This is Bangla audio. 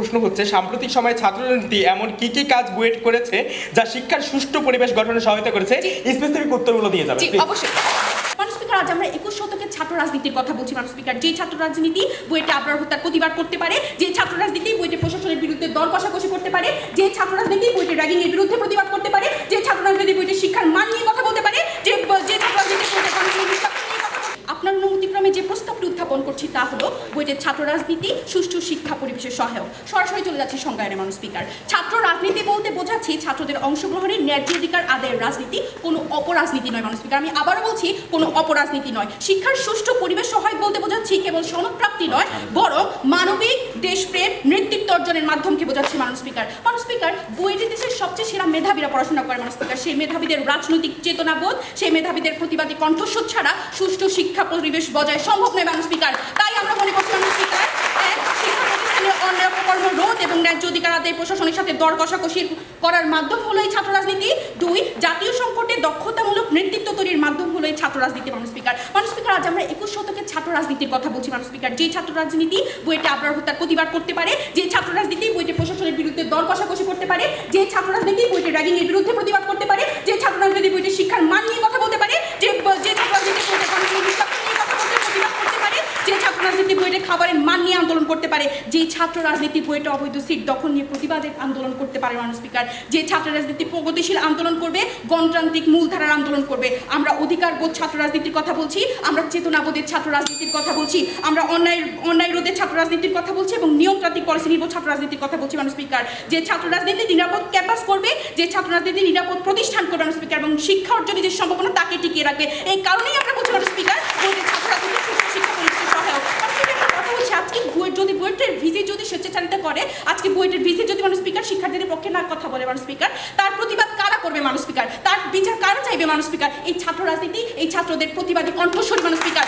প্রশ্ন হচ্ছে সাম্প্রতিক সময়ে ছাত্ররাজনীতি এমন কি কি কাজ বুয়েট করেছে যা শিক্ষার সুষ্ঠু পরিবেশ গঠনে সহায়তা করেছে? স্পেসিফিক উত্তরগুলো দিয়ে যাবেন। জি অবশ্যই। মানুষ স্পিকার, আজ আমরা 21 শতকের ছাত্র রাজনীতির কথা বলছি। মানুষ স্পিকার, যে ছাত্র রাজনীতি বুয়েটে আবরার হত্যার প্রতিবাদ করতে পারে, যে ছাত্র রাজনীতি বুয়েটে প্রশাসনের বিরুদ্ধে দর কষাকষি করতে পারে, যে ছাত্র রাজনীতি বুয়েটে র্যাগিং এর বিরুদ্ধে প্রতিবাদ করতে পারে, যে ছাত্র রাজনীতি বুয়েটে শিক্ষার মান নিয়ে কথা বলতে পারে, যে ছাত্র রাজনীতি বুয়েটে গণতন্ত্র নিয়ে কথা বলতে পারে। আপনার অনুমতিক্রমে যে প্রস্তাবটি উত্থাপন করছি তা হলো বুয়েটের ছাত্র রাজনীতি সুষ্ঠু শিক্ষা পরিবেশের সহায়ক। সরাসরি চলে যাচ্ছে সংজ্ঞায়নে। মানুষ স্পিকার, ছাত্র রাজনীতি বলতে বোঝাচ্ছি ছাত্রদের অংশগ্রহণের ন্যায্য অধিকার আদায়ের রাজনীতি, কোনো অপরাজনীতি নয়। মানুষ স্পিকার, আমি আবারও বলছি, কোনো অপরাজনীতি নয়। শিক্ষার সুষ্ঠু পরিবেশ সহায়ক বলতে বোঝাচ্ছি কেবল সনদপ্রাপ্তি নয়, বরং মানবিক দেশপ্রেম নেতৃত্ব অর্জনের মাধ্যমকে বোঝাচ্ছি। মানুষ স্পিকার, বুয়েটে দেশের সবচেয়ে সেরা মেধাবীরা পড়াশোনা করে। মানুষ স্পিকার, সেই মেধাবীদের রাজনৈতিক চেতনাবোধ, সেই মেধাবীদের প্রতিবাদী কণ্ঠস্বর ছাড়া সুষ্ঠু শিক্ষা পরিবেশ বজায় সম্ভব নয়। মানুষ স্পিকার, তাই আমরা মনে করছি মানুষ স্পিকার, শিক্ষা প্রতিষ্ঠানের অন্যায় অপকর্ম রোধ এবং ন্যায্য অধিকার আদায় প্রশাসনের সাথে দর কষাকষি করার মাধ্যম হলো এই ছাত্র রাজনীতি। 2, জাতীয় সংকটে দক্ষতামূলক নেতৃত্ব তৈরির মাধ্যম হলো এই ছাত্র রাজনীতি। মানুষ স্পিকার, আজ আমরা 21 শতকের ছাত্র রাজনীতির কথা বলছি। মানুষ স্পিকার, যে ছাত্র রাজনীতি বুয়েটে আবরার হত্যার প্রতিবাদ করতে পারে, যে ছাত্র রাজনীতি বুয়েটে প্রশাসনের বিরুদ্ধে দর কষাকষি করতে পারে, যে ছাত্র রাজনীতি বুয়েটে র্যাগিং এর বিরুদ্ধে প্রতিবাদ করতে পারে, যে ছাত্র রাজনীতি বুয়েটে শিক্ষার মান নিয়ে কথা বলতে পারে, যে ছাত্র রাজনীতি বুয়েটে গণতন্ত্র নিয়ে কথা বলতে প্রতিবাদ করতে পারে, যে ছাত্র রাজনীতি বুয়েটে খাবারের মান নিয়ে আন্দোলন করতে পারে, যে ছাত্র রাজনীতি বুয়েটে অবৈধ সিট দখল নিয়ে প্রতিবাদের আন্দোলন করতে পারে। মানুষ স্পিকার, যে ছাত্র রাজনীতি প্রগতিশীল আন্দোলন করবে, গণতান্ত্রিক মূলধারার আন্দোলন করবে। আমরা অধিকারবোধ ছাত্র রাজনীতির কথা বলছি, আমরা চেতনাবোধের ছাত্র রাজনীতির কথা বলছি, আমরা অন্যায় রোধের ছাত্র রাজনীতির কথা বলছি এবং নিয়মতান্ত্রিক পলিসি নির্ভর ছাত্র রাজনীতির কথা বলছি। মানুষ স্পিকার, যে ছাত্র রাজনীতি নিরাপদ ক্যাম্পাস করবে, যে ছাত্র রাজনীতি নিরাপদ প্রতিষ্ঠান করবে। মানুষ স্পিকার, এবং শিক্ষা অর্জনের যে সম্ভাবনা তাকে টিকিয়ে রাখবে। এই কারণেই আমরা বলছি মানুষ স্পিকার, ছাত্র রাজনীতি শিক্ষা পরিবেশের সহায়ক। কথা বলছি, আজকে বুয়েটের ভিসি যদি স্বেচ্ছাচারিতা করে, আজকে বুয়েটের ভিসি যদি মানুষ স্পিকার শিক্ষার্থীদের পক্ষে না কথা বলে, মানুষ স্পিকার, তার প্রতিবাদ কারা করবে? মানুষ স্পিকার, তার বিচার কারা চাইবে? মানুষ স্পিকার, এই ছাত্র রাজনীতি, এই ছাত্রদের প্রতিবাদী কণ্ঠস্বর। মানুষ স্পিকার,